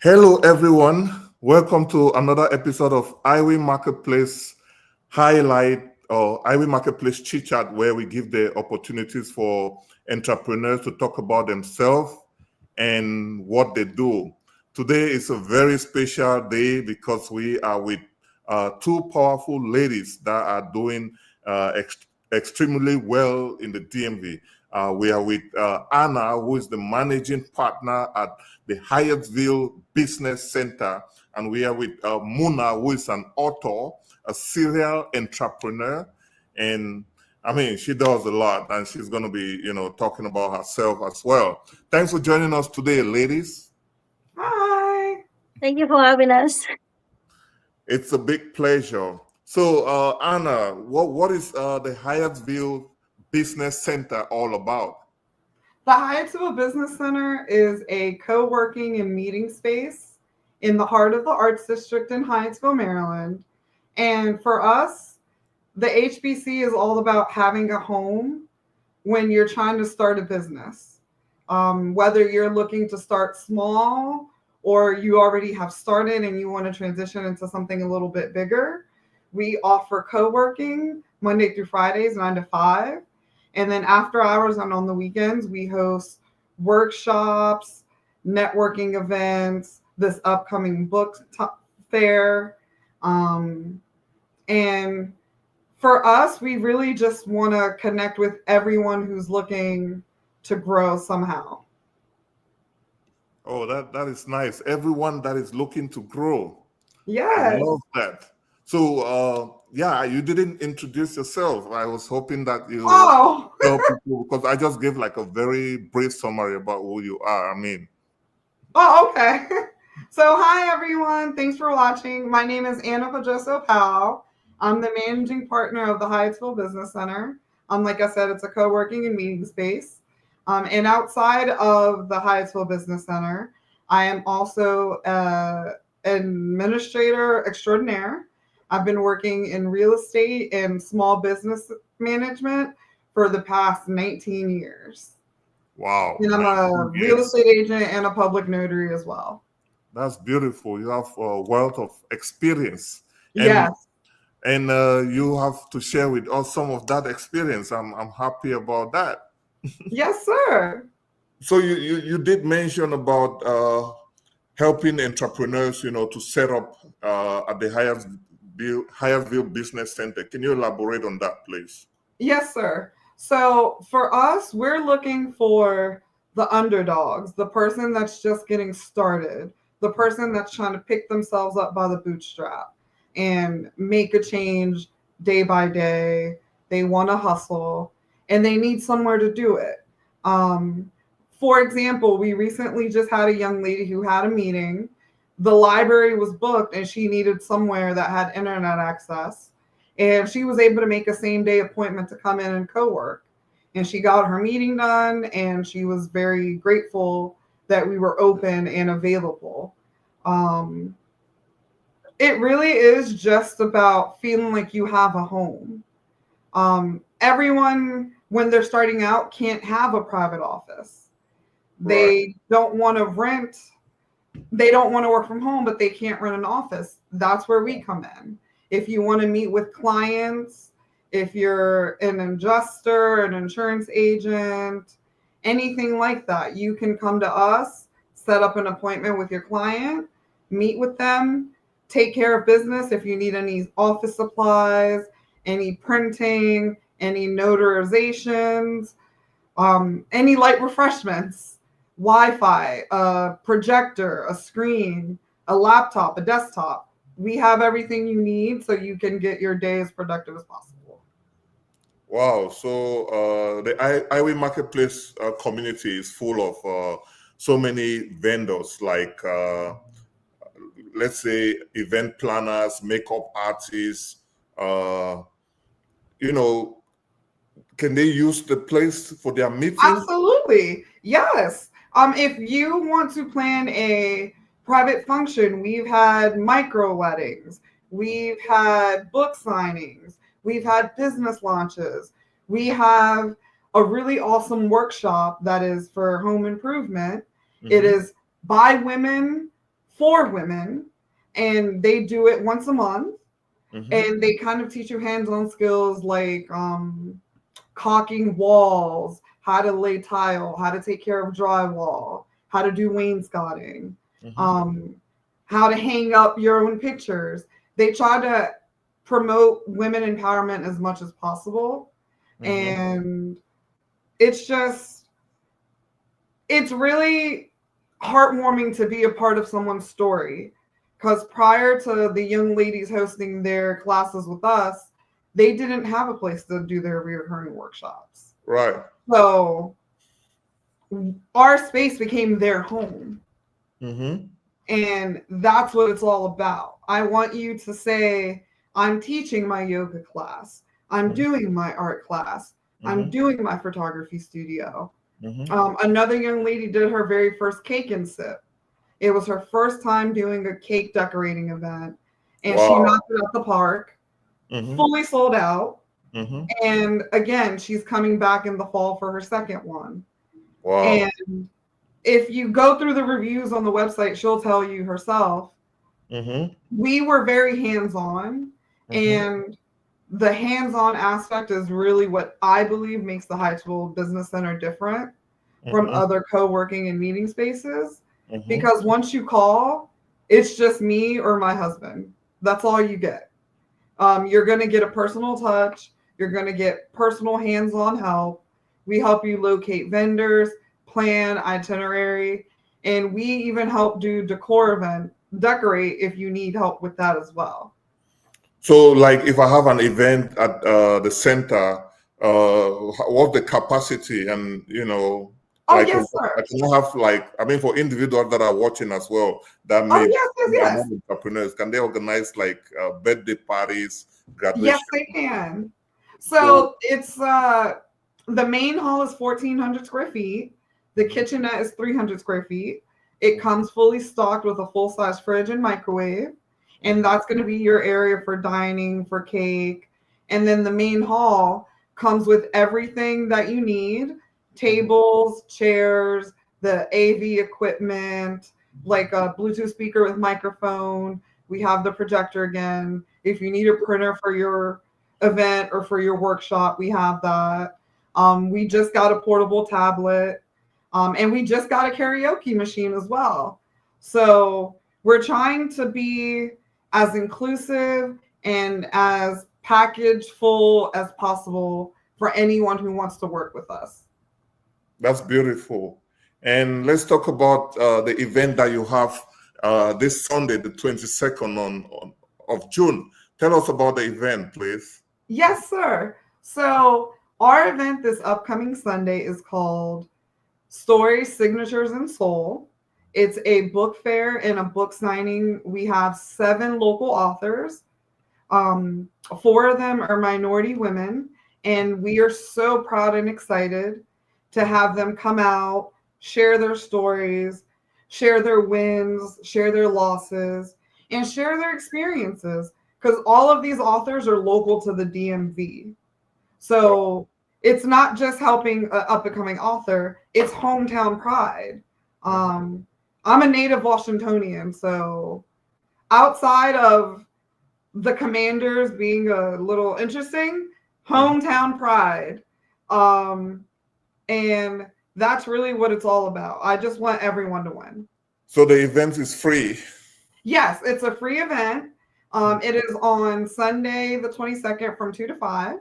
Hello, everyone. Welcome to another episode of Iwing Marketplace Iwing Marketplace Chit Chat, where we give the opportunities for entrepreneurs to talk about themselves and what they do. Today is a very special day because we are with two powerful ladies that are doing extremely well in the DMV. We are with Ana, who is the managing partner at the Hyattsvile Business Center, and we are with Mouna, who is an author, a serial entrepreneur, and I mean, she does a lot, and she's going to be, talking about herself as well. Thanks for joining us today, ladies. Hi. Thank you for having us. It's a big pleasure. So, Anna, what is the Hyattsville Business Center all about? The Hyattsville Business Center is a co-working and meeting space in the heart of the Arts District in Hyattsville, Maryland. And for us, the HBC is all about having a home when you're trying to start a business. Whether you're looking to start small or you already have started and you want to transition into something a little bit bigger, we offer co-working Monday through Fridays, 9 to 5. And then after hours and on the weekends, we host workshops, networking events, this upcoming book fair. And for us, we really just want to connect with everyone who's looking to grow somehow. Oh, that is nice. Everyone that is looking to grow. I Yes. love that. So, you didn't introduce yourself. I was hoping that you Oh, tell people, because I just gave like a very brief summary about who you are. okay. So, hi, everyone. Thanks for watching. My name is Ana Powell. I'm the managing partner of the Hyattsville Business Center. Like I said, it's a co-working and meeting space. And outside of the Hyattsville Business Center, I am also an administrator extraordinaire. I've been working in real estate and small business management for the past 19 years. Wow. And I'm a 19 real years. estate agent and a public notary as well. That's beautiful. You have a wealth of experience. And Yes. and you have to share with us some of that experience. I'm happy about that. Yes, sir. So you did mention about helping entrepreneurs, to set up at the Hyattsville Business Center. Can you elaborate on that, please? Yes, sir. So for us, we're looking for the underdogs, the person that's just getting started, the person that's trying to pick themselves up by the bootstrap and make a change day by day. They want to hustle and they need somewhere to do it. Um, for example, we recently just had a young lady who had a meeting. The library was booked and she needed somewhere that had internet access. And she was able to make a same day appointment to come in and co-work. And she got her meeting done and she was very grateful that we were open and available. Um, it really is just about feeling like you have a home. Everyone, when they're starting out, can't have a private office. Right. They don't want to rent. They don't want to work from home, but they can't rent an office. That's where we come in. If you want to meet with clients, if you're an adjuster, an insurance agent, anything like that, you can come to us, set up an appointment with your client, meet with them, take care of business if you need any office supplies, any printing, any notarizations, any light refreshments, Wi-Fi, a projector, a screen, a laptop, a desktop. We have everything you need so you can get your day as productive as possible. Wow. So the Iwing Marketplace community is full of so many vendors, like let's say event planners, makeup artists. Uh, you know, can they use the place for their meeting? Absolutely. Yes. If you want to plan a private function, we've had micro weddings, we've had book signings, we've had business launches, we have a really awesome workshop that is for home improvement. It Mhm. is by women for women, and they do it once a month. Mm-hmm. And they kind of teach you hands-on skills like caulking walls, how to lay tile, how to take care of drywall, how to do wainscoting, Mm-hmm. how to hang up your own pictures. They try to promote women empowerment as much as possible. Mm-hmm. And it's really heartwarming to be a part of someone's story. Because prior to the young ladies hosting their classes with us, they didn't have a place to do their reoccurring workshops. Right. So our space became their home. Mm-hmm. And that's what it's all about. I want you to say, I'm teaching my yoga class. I'm doing my art class. I'm doing my photography studio. Another young lady did her very first cake and sip. It was her first time doing a cake decorating event. And she knocked it out the park, fully sold out. And again, she's coming back in the fall for her second one. Wow. And if you go through the reviews on the website, she'll tell you herself. We were very hands-on, and the hands-on aspect is really what I believe makes the Hyattsville Business Center different from other co-working and meeting spaces. Because once you call, it's just me or my husband. That's all you get. You're going to get a personal touch. You're going to get personal hands-on help. We help you locate vendors, plan itinerary, and we even help do decorate if you need help with that as well. So, like, if I have an event at the center, what's the capacity? And like, yes, sir. I can have, like, I mean, for individuals that are watching as well, that may yes. entrepreneurs, can they organize like birthday parties, graduation? Yes, they can. So it's the main hall is 1,400 square feet. The kitchenette is 300 square feet. It comes fully stocked with a full-size fridge and microwave. And that's going to be your area for dining, for cake. And then the main hall comes with everything that you need: tables, chairs, the AV equipment, like a Bluetooth speaker with microphone. We have the projector again. If you need a printer for your event or for your workshop, we have that. We just got a portable tablet. And we just got a karaoke machine as well. So we're trying to be as inclusive and as package full as possible for anyone who wants to work with us. That's beautiful. And let's talk about the event that you have this Sunday, the 22nd of June. Tell us about the event, please. Yes, sir. So our event this upcoming Sunday is called Stories, Signatures, and Soul. It's a book fair and a book signing. We have 7 local authors. 4 of them are minority women, and we are so proud and excited to have them come out, share their stories, share their wins, share their losses, and share their experiences, because all of these authors are local to the DMV. So it's not just helping an up-and-coming author, it's hometown pride. I'm a native Washingtonian, so outside of the Commanders being a little interesting, hometown pride. And that's really what it's all about. I just want everyone to win. So the event is free? Yes, it's a free event. It is on Sunday, the 22nd from 2 to 5.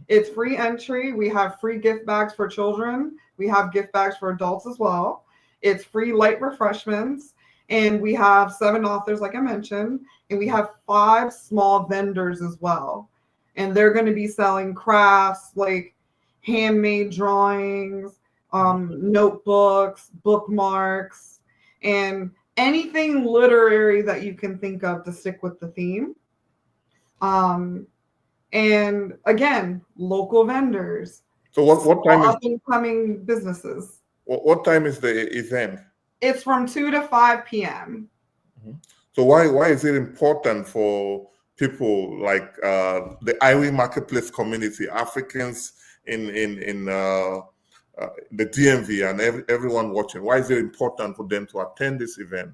It's free entry. We have free gift bags for children. We have gift bags for adults as well. It's free light refreshments. And we have 7 authors, like I mentioned. And we have 5 small vendors as well. And they're going to be selling crafts like handmade drawings, notebooks, bookmarks, and anything literary that you can think of to stick with the theme. And again, local vendors. So what time is up-and-coming businesses? What time is the event? It's from 2 to 5 p.m. So why is it important for people like the Iwing Marketplace community, Africans in the DMV, and everyone watching? Why is it important for them to attend this event?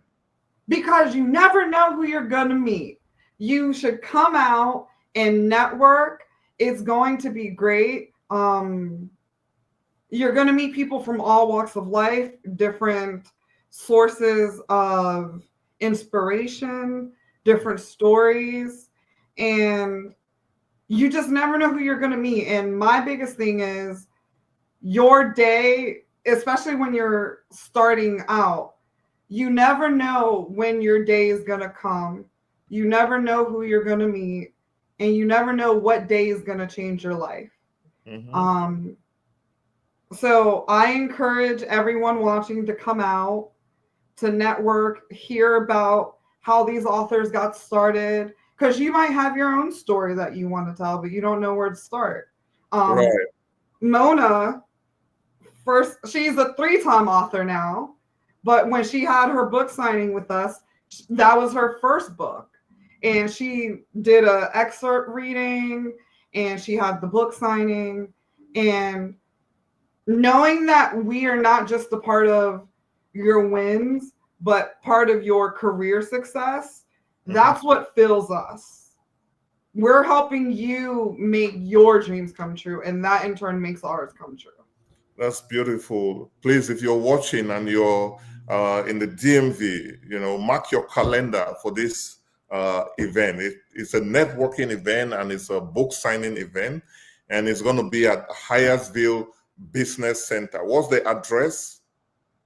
because you never know who you're going to meet. You should come out and network. It's going to be great. You're going to meet people from all walks of life, different sources of inspiration, different stories, and you just never know who you're going to meet. And my biggest thing is your day, especially when you're starting out, you never know when your day is going to come. You never know who you're going to meet, and you never know what day is going to change your life. Mm-hmm. So I encourage everyone watching to come out, to network, hear about how these authors got started, because you might have your own story that you want to tell, but you don't know where to start. Right. Mouna, first, she's a 3-time author now, but when she had her book signing with us, that was her first book. And she did an excerpt reading, and she had the book signing. And knowing that we are not just a part of your wins, but part of your career success, that's what fills us. We're helping you make your dreams come true, and that in turn makes ours come true. That's beautiful. Please, if you're watching and you're in the DMV, mark your calendar for this event. It's a networking event, and it's a book signing event, and it's going to be at Hyattsville Business Center. What's the address?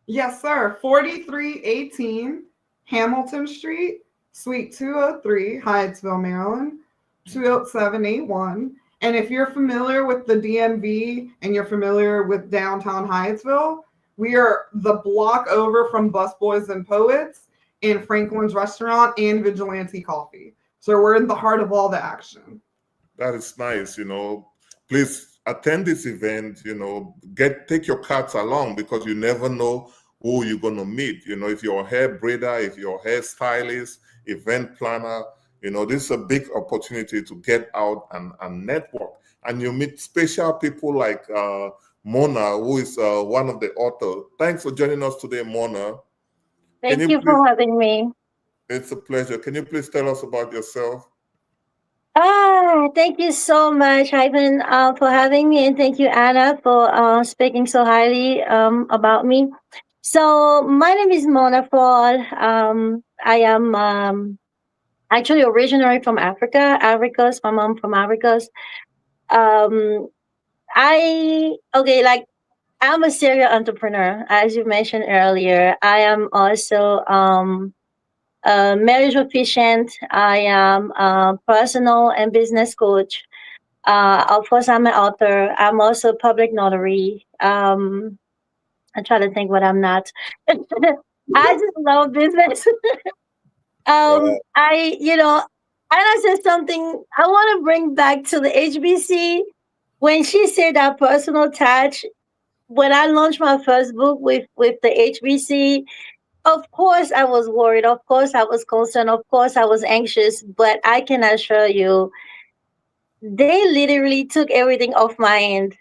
Yes, sir. 4318 Hamilton Street, Suite 203, Hyattsville, Maryland, 20781. And if you're familiar with the DMV and you're familiar with downtown Hyattsville, we are the block over from Busboys and Poets and Franklin's Restaurant and Vigilante Coffee. So we're in the heart of all the action. That is nice. Please attend this event. Take your cards along, because you never know who you're going to meet. If you're a hair braider, if you're a hairstylist, event planner, this is a big opportunity to get out and network. And you meet special people like Mouna, who is one of the authors. Thanks for joining us today, Mouna. Thank you for having me. It's a pleasure. Can you please tell us about yourself? Thank you so much, Ivan, for having me, and thank you, Ana, for speaking so highly about me. So my name is Mouna Fall. I am actually originally from Africa. Africa's my mom from Africa's. Um, like I'm a serial entrepreneur, as you mentioned earlier. I am also marriage efficient. I am a personal and business coach. Of course, I'm an author. I'm also a public notary. I try to think what I'm not. I just love business. Anna said something I want to bring back to the HBC when she said that personal touch. When I launched my first book with the HBC, of course I was worried. Of course I was concerned. Of course I was anxious. But I can assure you, they literally took everything off my end,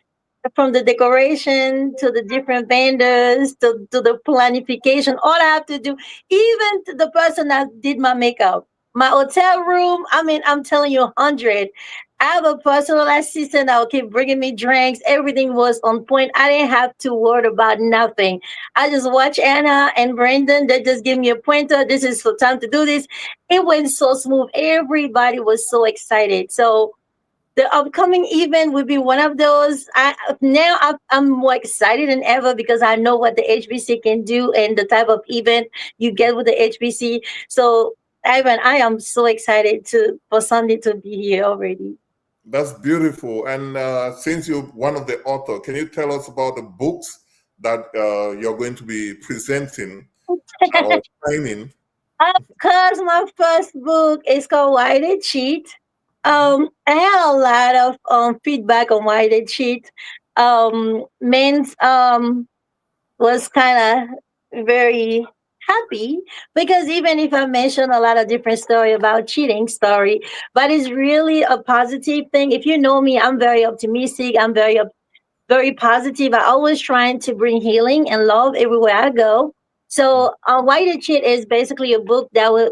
from the decoration to the different vendors to the planification. All I have to do, even to the person that did my makeup, my hotel room. I mean, I'm telling you, 100. I have a personal assistant that will keep bringing me drinks. Everything was on point. I didn't have to worry about nothing. I just watch Anna and Brandon. They just give me a pointer. This is for time to do this. It went so smooth. Everybody was so excited. So the upcoming event will be one of those. I'm more excited than ever because I know what the HBC can do and the type of event you get with the HBC. So, Ivan, I am so excited for Sunday to be here already. That's beautiful. And since you're one of the authors, can you tell us about the books that you're going to be presenting or signing? Of course, my first book is called Why They Cheat. I had a lot of feedback on Why They Cheat. Men's was kind of very happy because even if I mention a lot of different story about cheating story, but it's really a positive thing. If you know me, I'm very optimistic. I'm very positive. I always trying to bring healing and love everywhere I go. So, Why They Cheat is basically a book that will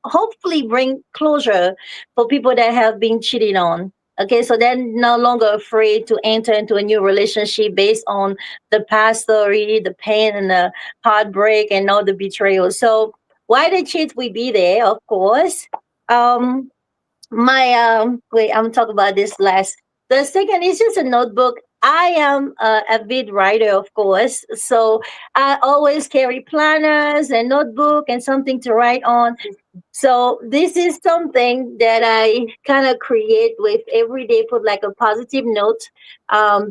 hopefully bring closure for people that have been cheated on. Okay, so they're no longer afraid to enter into a new relationship based on the past story, the pain and the heartbreak and all the betrayal. So Why They Cheat will be there, of course. Um, my wait, I'm talking about this last. The second is just a notebook. I am a avid writer, of course, so I always carry planners and notebook and something to write on. So this is something that I kind of create with every day, put like a positive note.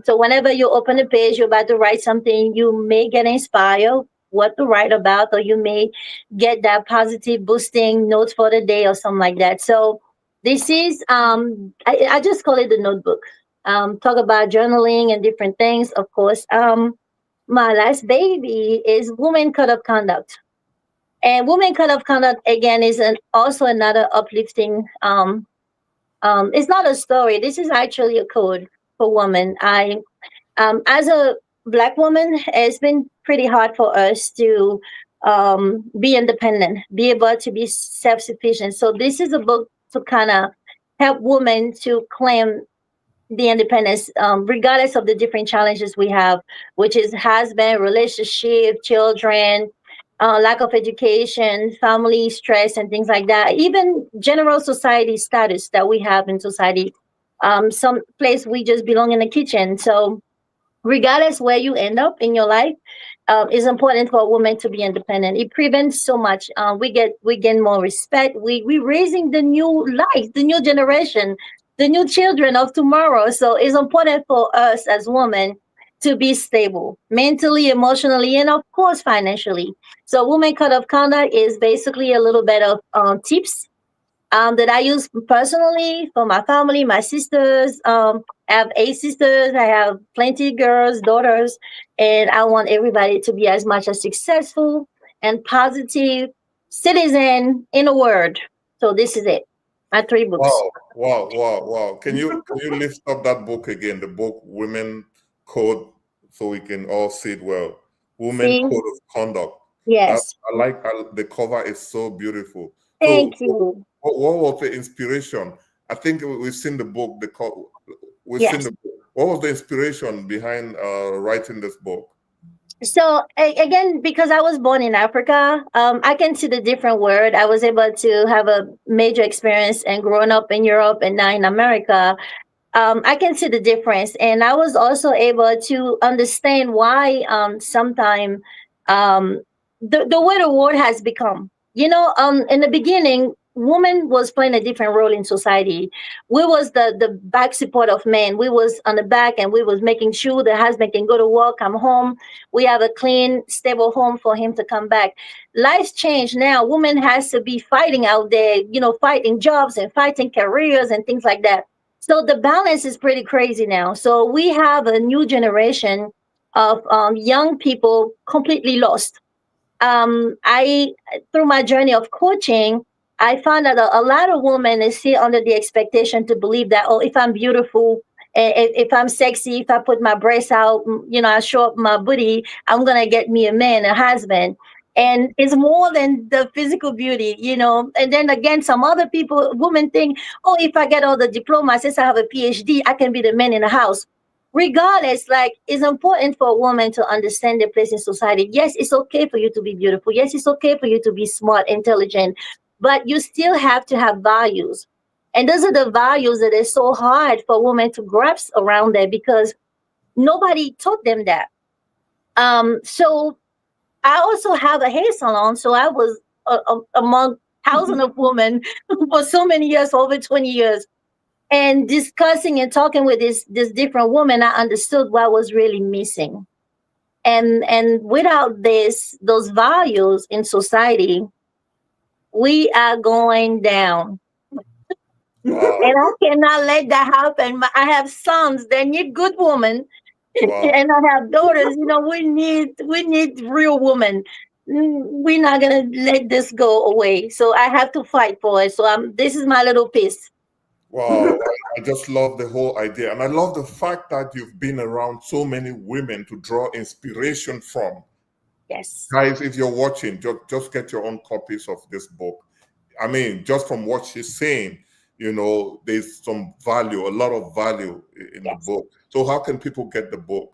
So whenever you open a page, you're about to write something, you may get inspired what to write about, or you may get that positive boosting notes for the day or something like that. So this is I just call it the notebook. Talk about journaling and different things, of course. My last baby is Women Code of Conduct. And Women Code of Conduct again is also another uplifting. It's not a story. This is actually a code for women. As a Black woman, it's been pretty hard for us to be independent, be able to be self sufficient. So this is a book to kind of help women to claim the independence, regardless of the different challenges we have, which is husband, relationship, children, lack of education, family stress, and things like that. Even general society status that we have in society. Some place we just belong in the kitchen. So regardless where you end up in your life, it's important for a woman to be independent. It prevents so much. We gain more respect. We raising the new life, the new generation, the new children of tomorrow. So it's important for us as women to be stable mentally, emotionally, and of course financially. So Women Code of Conduct is basically a little bit of tips that I use personally for my family, my sisters. I have 8 sisters. I have plenty of girls, daughters, and I want everybody to be as much as successful and positive citizen in a word. So this is it. My 3 books. Wow. Can you lift up that book again? The book Women Code, so we can all see it well. Women See? Code of Conduct. That Yes. I like. The cover is so beautiful. So, Thank you. what was the inspiration? I think we've seen the book. We've seen Yes. the book. What was the inspiration behind writing this book? So again, because I was born in Africa, I can see the different world. I was able to have a major experience and growing up in Europe and now in America. I can see the difference, and I was also able to understand why sometimes the way the world has become. In the beginning, woman was playing a different role in society. We was the back support of men. We was on the back, and we was making sure the husband can go to work, come home. We have a clean, stable home for him to come back. Life's changed now. Woman has to be fighting out there, fighting jobs and fighting careers and things like that. So the balance is pretty crazy now. So we have a new generation of young people completely lost. I Through my journey of coaching, I found that a lot of women is still under the expectation to believe that, oh, if I'm beautiful, if I'm sexy, if I put my breasts out, I show up my booty, I'm gonna get me a man, a husband. And it's more than the physical beauty. And then again, some other women think, oh, if I get all the diplomas, since I have a PhD, I can be the man in the house. Regardless, like, it's important for a woman to understand their place in society. Yes, it's okay for you to be beautiful. Yes, it's okay for you to be smart, intelligent, but you still have to have values. And those are the values that is so hard for women to grasp around there because nobody taught them that. So I also have a hair salon, so I was among thousands of women for so many years, for over 20 years. And discussing and talking with this different woman, I understood what was really missing. And without those values in society, we are going down. Wow. And I cannot let that happen. I have sons, they need good women. Wow. And I have daughters, we need real women. We're not gonna let this go away. So I have to fight for it. So this is my little piece. Wow, I just love the whole idea. And I love the fact that you've been around so many women to draw inspiration from. Yes. Guys, if you're watching, just get your own copies of this book. I mean, just from what she's saying, there's some value, a lot of value in the Yes. book. So how can people get the book?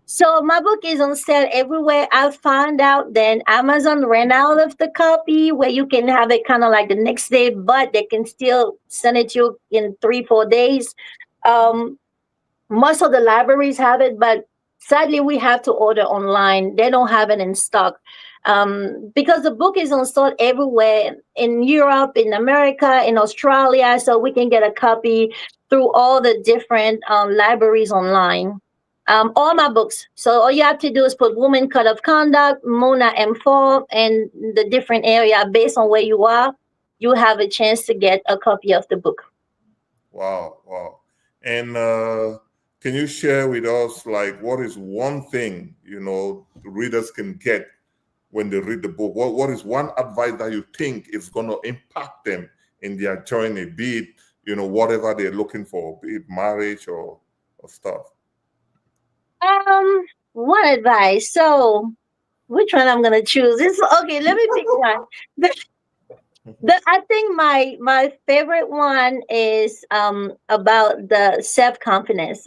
So my book is on sale everywhere. I found out then Amazon ran out of the copy where you can have it kind of like the next day, but they can still send it to you in 3-4 days. Um, Most of the libraries have it, but sadly we have to order online. They don't have it in stock. Because the book is on sale everywhere in Europe, in America, in Australia, so we can get a copy through all the different libraries online. All my books. So all you have to do is put Woman Code of Conduct, Mouna Fall, and the different area based on where you are. You have a chance to get a copy of the book. Wow, wow. And can you share with us, like, what is one thing, the readers can get when they read the book? What is one advice that you think is going to impact them in their journey, be it, whatever they're looking for, be it marriage or stuff? One advice. So which one I'm gonna choose? This okay. Let me pick one. I think my favorite one is about the self confidence.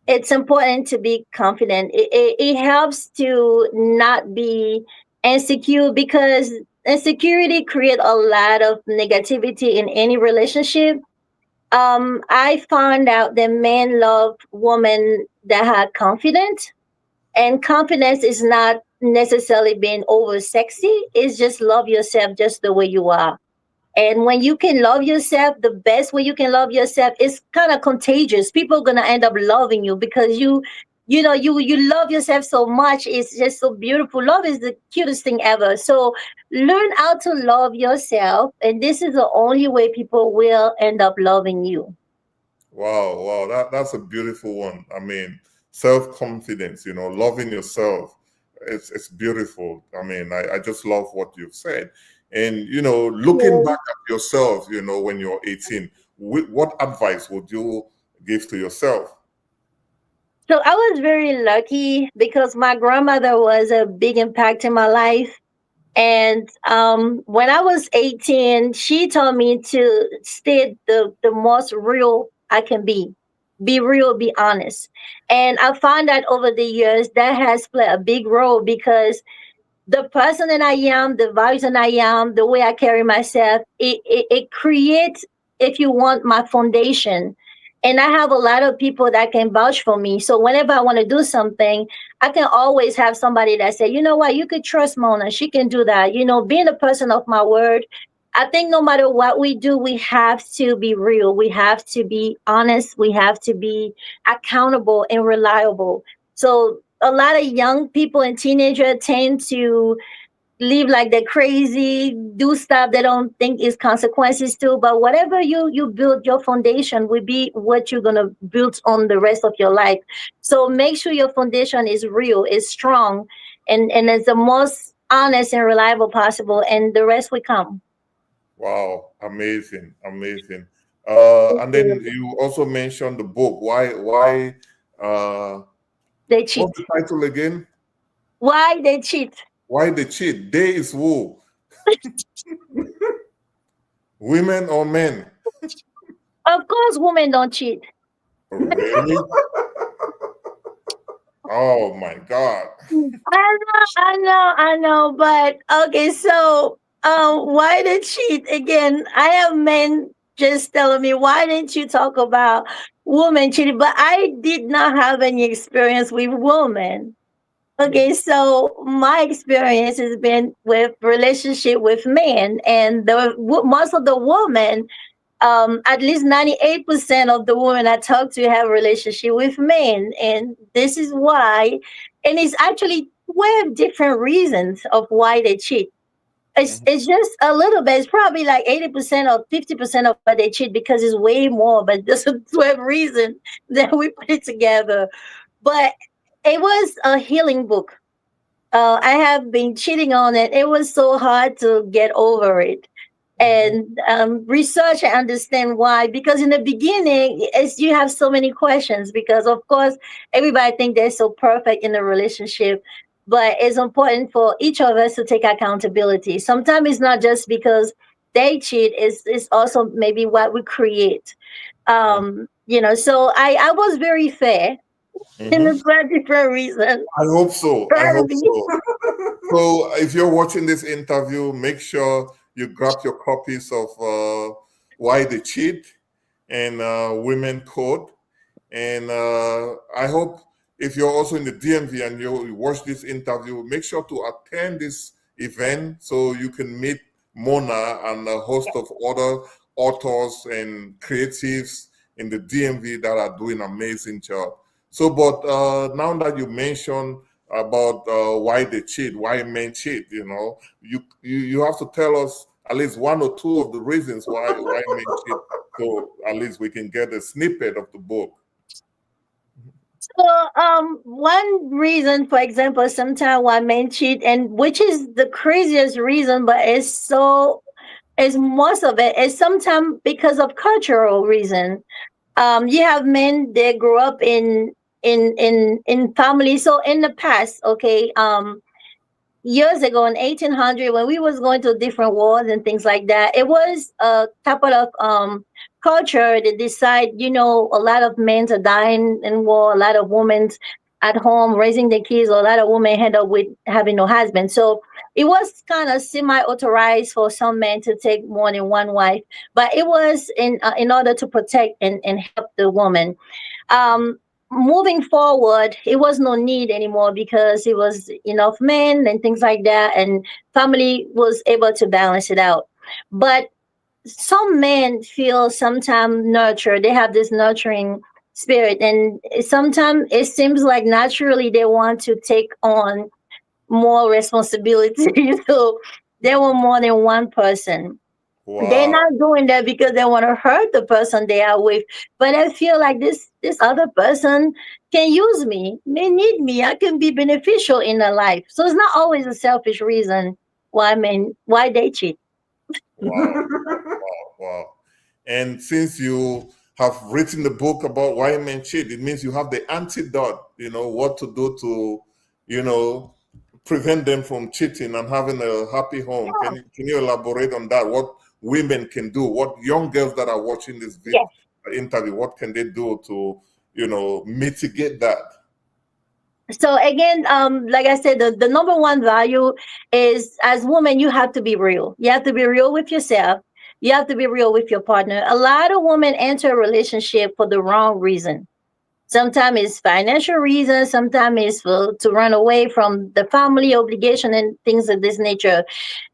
It's important to be confident. It helps to not be insecure because insecurity creates a lot of negativity in any relationship. I found out that men love women that have confidence, and confidence is not necessarily being over sexy. It's just love yourself just the way you are. And when you can love yourself, the best way you can love yourself is kind of contagious. People are gonna end up loving you because you love yourself so much. It's just so beautiful. Love is the cutest thing ever. So learn how to love yourself, and this is the only way people will end up loving you. Wow, wow, that's a beautiful one. I mean, self-confidence, loving yourself. It's beautiful. I mean, I just love what you've said. And, looking Yeah. back at yourself, when you're 18, what advice would you give to yourself? So I was very lucky because my grandmother was a big impact in my life. And when I was 18, she told me to stay the most real I can be. Be real, be honest. And I found that over the years that has played a big role because the person that I am, the values that I am, the way I carry myself, it creates, if you want, my foundation. And I have a lot of people that can vouch for me. So whenever I want to do something, I can always have somebody that say, you know what, you could trust Mona. She can do that. Being a person of my word, I think no matter what we do, we have to be real. We have to be honest. We have to be accountable and reliable. So a lot of young people and teenagers tend to live like they're crazy, do stuff they don't think is consequences to. But whatever you build, your foundation will be what you're gonna build on the rest of your life. So make sure your foundation is real, is strong, and it's the most honest and reliable possible, and the rest will come. Wow, amazing, amazing. And then you also mentioned the book. Uh, They cheat. what's the title again? Why they cheat? Why they cheat? They is who? Women or men? Of course, women don't cheat. Really? Oh my God. I know. But okay, so why the cheat again? I have men just telling me, why didn't you talk about women cheating? But I did not have any experience with women. Okay, so my experience has been with relationship with men, and most of the women, at least 98% of the women I talk to have a relationship with men. And this is why, and it's actually 12 different reasons of why they cheat. It's just a little bit, it's probably like 80% or 50% of why they cheat because it's way more, but there's a 12 reason that we put it together. But it was a healing book. I have been cheating on it. It was so hard to get over it and research and understand why. Because in the beginning, as you have so many questions, because of course everybody think they're so perfect in a relationship. but it's important for each of us to take accountability. Sometimes it's not just because they cheat, it's also maybe what we create. So I was very fair in a Mhm. very different reason. I hope so. I hope Probably. so. So, if you're watching this interview, make sure you grab your copies of Why They Cheat and Women Code. And I hope if you're also in the DMV and you watch this interview, make sure to attend this event so you can meet Mouna and a host of other authors and creatives in the DMV that are doing amazing job. So, but now that you mentioned about why they cheat, why men cheat, you have to tell us at least one or two of the reasons why men cheat, so at least we can get a snippet of the book. So, one reason, for example, sometimes why men cheat, and which is the craziest reason, but is most of it is sometimes because of cultural reason. You have men that grew up in family. So in the past, okay, years ago in 1800, when we was going to different wars and things like that, it was a couple of culture that decide, a lot of men are dying in war, a lot of women at home raising the kids, a lot of women end up with having no husband. So it was kind of semi-authorized for some men to take more than one wife, but it was in order to protect and help the woman. um Moving forward, it was no need anymore because it was enough men and things like that, and family was able to balance it out. But some men feel sometimes nurtured, they have this nurturing spirit, and sometimes it seems like naturally they want to take on more responsibility. So they want more than one person. They're Wow. not doing that because they want to hurt the person they are with, but I feel like this other person can use me, may need me. I can be beneficial in their life. So it's not always a selfish reason why they cheat. Wow. Wow. Wow. And since you have written the book about why men cheat, it means you have the antidote, what to do to, you know, prevent them from cheating and having a happy home. Can you elaborate on that? What women can do, what young girls that are watching this Yes. interview, what can they do to, mitigate that? So again, like I said, the number one value is, as women, you have to be real. You have to be real with yourself. You have to be real with your partner. A lot of women enter a relationship for the wrong reason. Sometimes it's financial reasons. Sometimes it's to run away from the family obligation and things of this nature.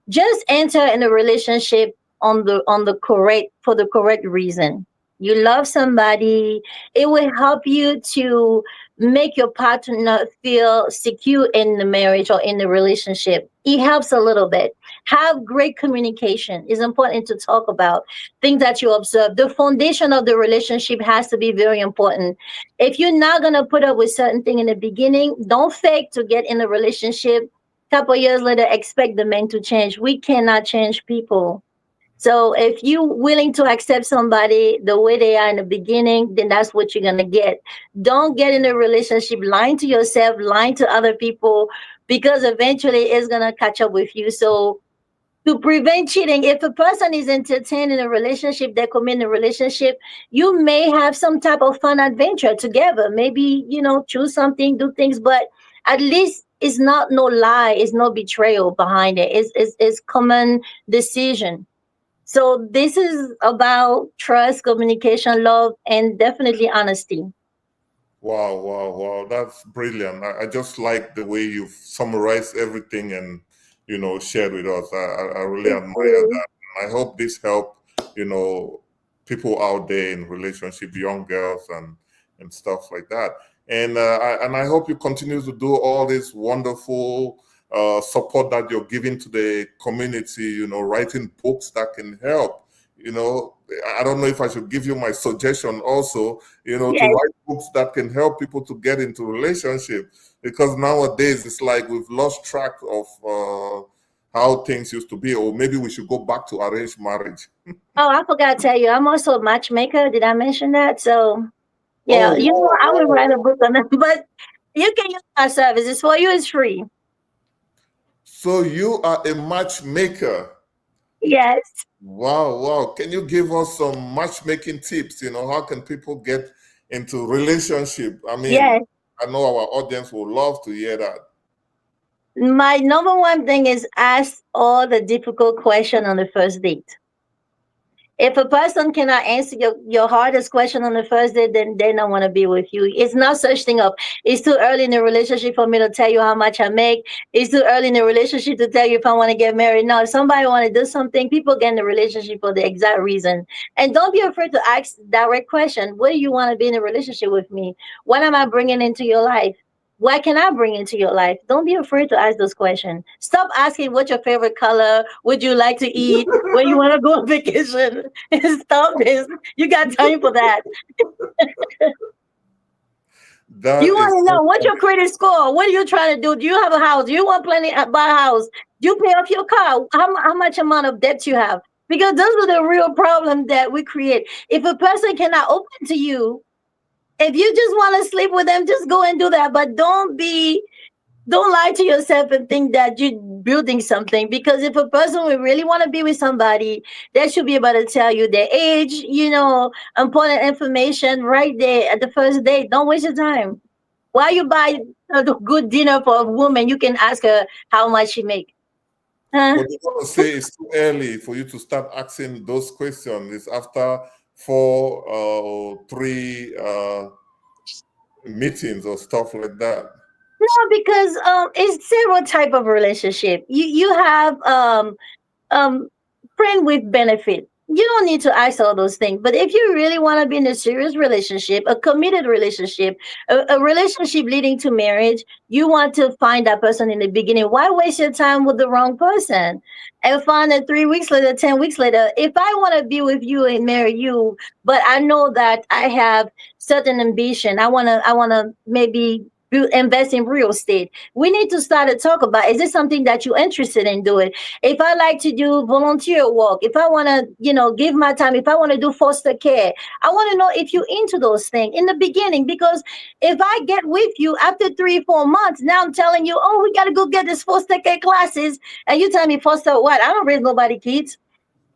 Just enter in a relationship on the correct, for the correct reason. You love somebody, it will help you to make your partner feel secure in the marriage or in the relationship. It helps a little bit. Have great communication. It's important to talk about things that you observe. The foundation of the relationship has to be very important. If you're not going to put up with certain thing in the beginning, don't fake to get in a relationship. Couple years later, expect the men to change. We cannot change people. So if you're willing to accept somebody the way they are in the beginning, then that's what you're gonna get. Don't get in a relationship lying to yourself, lying to other people, because eventually it's gonna catch up with you. So to prevent cheating, if a person is entertained in a relationship, they commit in a relationship, you may have some type of fun adventure together. Maybe, choose something, do things, but at least it's not no lie, it's no betrayal behind it. It's common decision. So this is about trust, communication, love, and definitely honesty. Wow, wow, wow. That's brilliant. I just like the way you've summarized everything and, shared with us. I really Thank admire you. that. I hope this help, you know, people out there in relationship, young girls and stuff like that. And I hope you continue to do all this wonderful support that you're giving to the community, writing books that can help. I don't know if I should give you my suggestion also, to Yes. write books that can help people to get into relationship, because nowadays it's like we've lost track of how things used to be, or maybe we should go back to arranged marriage. Oh, I forgot to tell you, I'm also a matchmaker. Did I mention that? So yeah, Oh, I would write a book on that, but you can use my services. For you, it's free. So you are a matchmaker. Yes. Wow, wow. Can you give us some matchmaking tips? How can people get into relationship? I mean, Yes. I know our audience will love to hear that. My number one thing is ask all the difficult question on the first date. If a person cannot answer your hardest question on the first date, then they don't want to be with you. It's not such thing of it's too early in the relationship for me to tell you how much I make. It's too early in the relationship to tell you if I want to get married. No, if somebody want to do something, people get in the relationship for the exact reason. And don't be afraid to ask direct question. What do you want to be in a relationship with me? What am I bringing into your life? What can I bring into your life? Don't be afraid to ask those questions. Stop asking what's your favorite color, would you like to eat, where you want to go on vacation. Stop this. You got time for that. You That want is to so know what's funny. your credit score? What are you trying to do? Do you have a house? Do you want plenty buy a house? Do you pay off your car? How much amount of debt you have? Because those are the real problem that we create. If a person cannot open to you, if you just want to sleep with them, just go and do that. But don't lie to yourself and think that you're building something, because if a person will really want to be with somebody, they should be able to tell you their age, important information right there at the first date. Don't waste your time. While you buy a good dinner for a woman, you can ask her how much she make. Huh? But you want to say it's too early for you to start asking those questions. It's after four or three meetings or stuff like that. No, because it's several type of relationship. You have um friend with benefit. You don't need to ask all those things. But if you really want to be in a serious relationship, a committed relationship, a relationship leading to marriage, you want to find that person in the beginning. Why waste your time with the wrong person and find it 3 weeks later, 10 weeks later? If I want to be with you and marry you, but I know that I have certain ambition, I wanna maybe invest in real estate. We need to start to talk about, is this something that you're interested in doing? If I like to do volunteer work, if I want to, give my time, if I want to do foster care, I want to know if you're into those things in the beginning. Because if I get with you after 3, 4 months, now I'm telling you, oh, we got to go get this foster care classes. And you tell me, foster what? I don't raise nobody kids.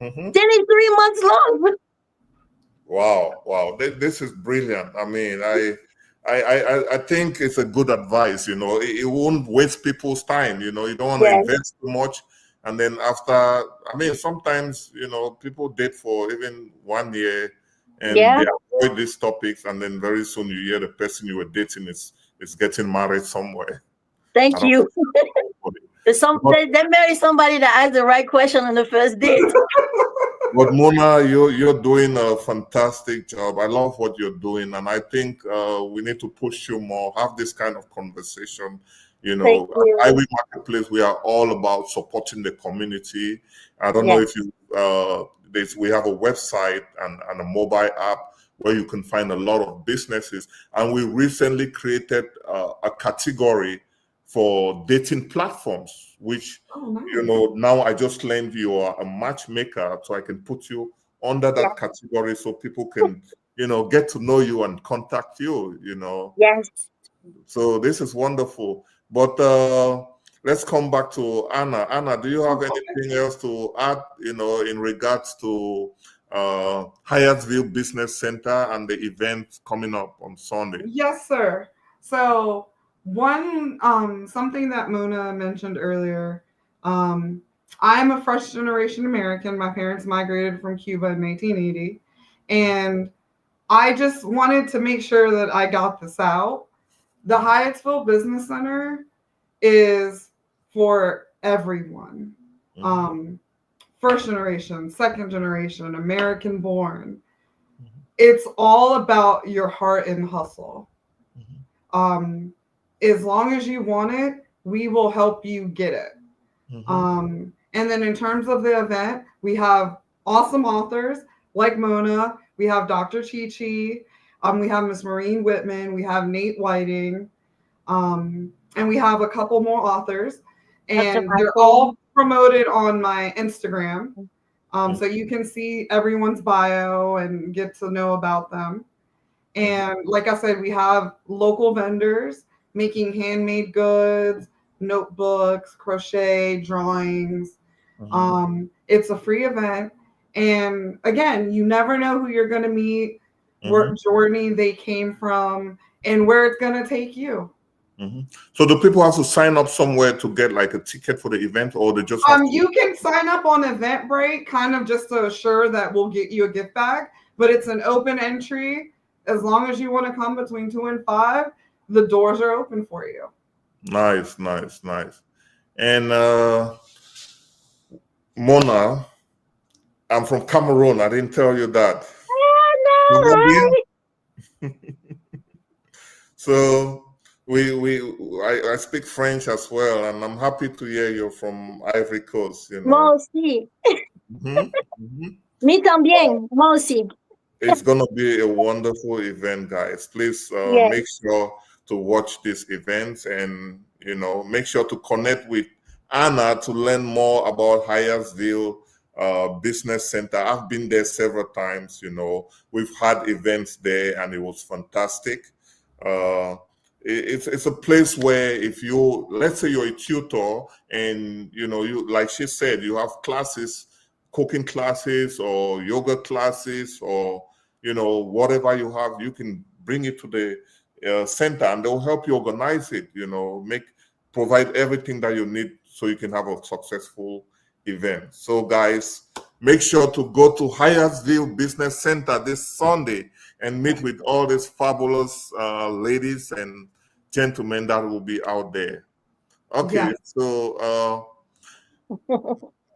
Mhm. Then it's 3 months long. Wow, wow. This is brilliant. I mean, I think it's a good advice. It won't waste people's time. You don't want to Yes. invest too much. And then after, I mean, sometimes, people date for even 1 year and Yeah. they avoid these topics. And then very soon you hear the person you were dating is getting married somewhere. I Thank don't you. but, They marry somebody that asked the right question on the first date. but Mona, you're doing a fantastic job. I love what you're doing, and I think we need to push you more. Have this kind of conversation. Thank At you. Iwing Marketplace, we are all about supporting the community. I don't know Yeah. if you we have a website and a mobile app where you can find a lot of businesses, and we recently created a category for dating platforms, which Oh, nice. now I just learned you are a matchmaker, so I can put you under Yeah. that category so people can, get to know you and contact you. Yes. So this is wonderful. But let's come back to Anna. Anna, do you have anything else to add, in regards to Hyattsville Business Center and the event coming up on Sunday? Yes, sir. So one something that Mona mentioned earlier, um, I'm a first generation American. My parents migrated from Cuba in 1980, and I just wanted to make sure that I got this out. The Hyattsville Business Center is for everyone. Mhm, Um, First generation, second generation, American born. mhm, It's all about your heart and hustle. mhm, Um, as long as you want it, we will help you get it. mhm, And then in terms of the event, we have awesome authors like Mona. We have Dr. Chi Chi. We have Miss Maureen Whitman. We have Nate Whiting. And we have a couple more authors. Dr. And they're Michael. all promoted on my Instagram. mhm, So you can see everyone's bio and get to know about them. mhm, And like I said, we have local vendors making handmade goods, notebooks, crochet, drawings. Mm-hmm. It's a free event. And again, you never know who you're going to meet, Mm-hmm. what journey they came from, and where it's going to take you. Mm-hmm. So do people have to sign up somewhere to get like a ticket for the event, or they just have to? You can sign up on Eventbrite, kind of just to assure that we'll get you a gift bag, but it's an open entry. As long as you want to come between 2 and 5, the doors are open for you. Nice, nice, nice. And Mona, I'm from Cameroon. I didn't tell you that. Yeah, no, Colombia. right? So I speak French as well, and I'm happy to hear you're from Ivory Coast. You Moi know. aussi. Mhm, mhm. Me también. Moi aussi. It's going to be a wonderful event, guys. Please Yes. make sure to watch these events, and make sure to connect with Ana to learn more about Hyattsville Business Center. I've been there several times. We've had events there, and it was fantastic. Uh, it's a place where, if you, let's say you're a tutor, and you, like she said, you have classes, cooking classes or yoga classes, or whatever you have, you can bring it to the center, and they'll help you organize it. Provide everything that you need so you can have a successful event. So guys, make sure to go to Hyattsville Business Center this Sunday and meet with all these fabulous ladies and gentlemen that will be out there. Okay, Yeah. so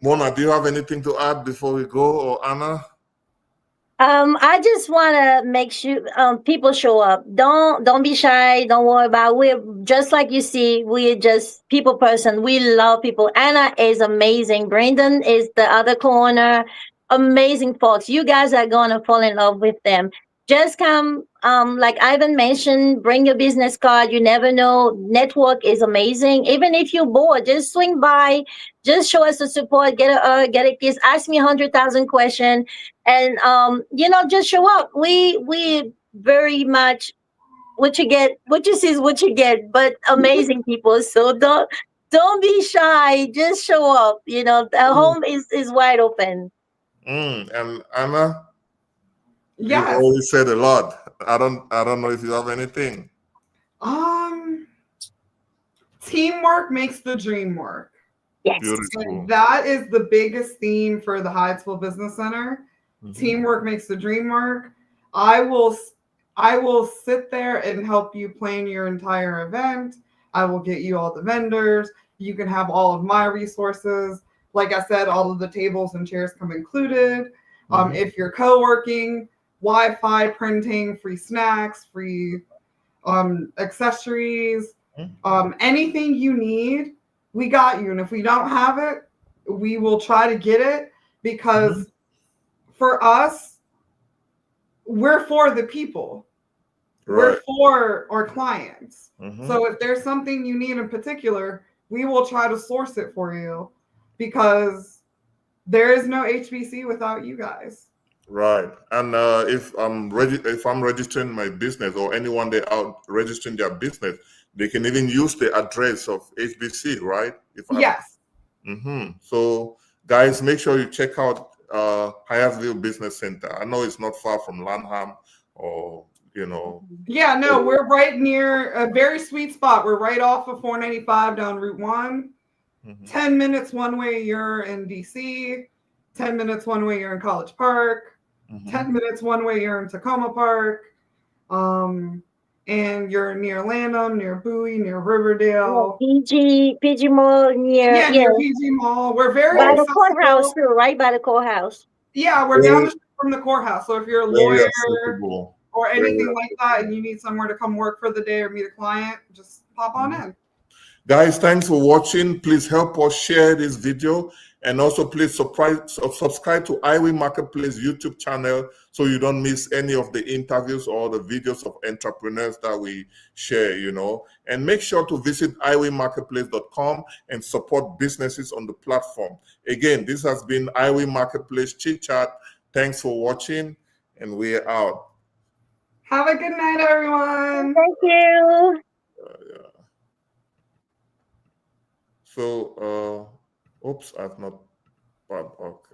Mona, do you have anything to add before we go, or Ana? I just want to make sure people show up. Don't be shy. Don't worry about. We're just like you see. We're just people person. We love people. Anna is amazing. Brendan is the other corner. Amazing folks. You guys are gonna fall in love with them. Just come. Like Ivan mentioned, bring your business card. You never know. Network is amazing. Even if you're bored, just swing by. Just show us the support. Get a kiss. Ask me 100,000 questions, and just show up. We very much, what you get, what you see is what you get, but amazing people. So don't be shy, just show up. The home is wide open. And Ana, you've Yes. already said a lot. I don't know if you have anything. Um, Teamwork makes the dream work. Yes. Beautiful. And that is the biggest theme for the Hyattsville Business Center. Mhm. Teamwork makes the dream work. I will sit there and help you plan your entire event. I will get you all the vendors. You can have all of my resources. Like I said, all of the tables and chairs come included. Mhm. If you're co-working, Wi-Fi, printing, free snacks, free accessories, anything you need, we got you. And if we don't have it, we will try to get it, because for us, we're for the people. We're Right. for our clients. Mhm. So if there's something you need in particular, we will try to source it for you, because there is no HBC without you guys. Right. And if I'm registering my business, or anyone they out registering their business, they can even use the address of HBC, right? Yes. So guys, make sure you check out Hyattsville Business Center. I know it's not far from Lanham, or Yeah, no, we're right near a very sweet spot. We're right off of 495 down Route 1. 10 minutes one way, you're in DC. 10 minutes one way, you're in College Park. 10 minutes one way, you're in Tacoma Park. And you're near Lanham, near Bowie, near Riverdale. PG Mall near, Near PG Mall. We're very by the accessible. courthouse too, right by the courthouse. Yeah, we're down the street from the courthouse. So if you're a Very lawyer accessible. or Very anything like that, and you need somewhere to come work for the day or meet a client, just pop on in. Guys, thanks for watching. Please help us share this video, and also please subscribe to Iwing Marketplace YouTube channel so you don't miss any of the interviews or the videos of entrepreneurs that we share, And make sure to visit iwingmarketplace.com and support businesses on the platform. Again, this has been Iwing Marketplace Chit Chat. Thanks for watching, and we're out. Have a good night, everyone. Thank you. Yeah. So, oops, I've not, okay.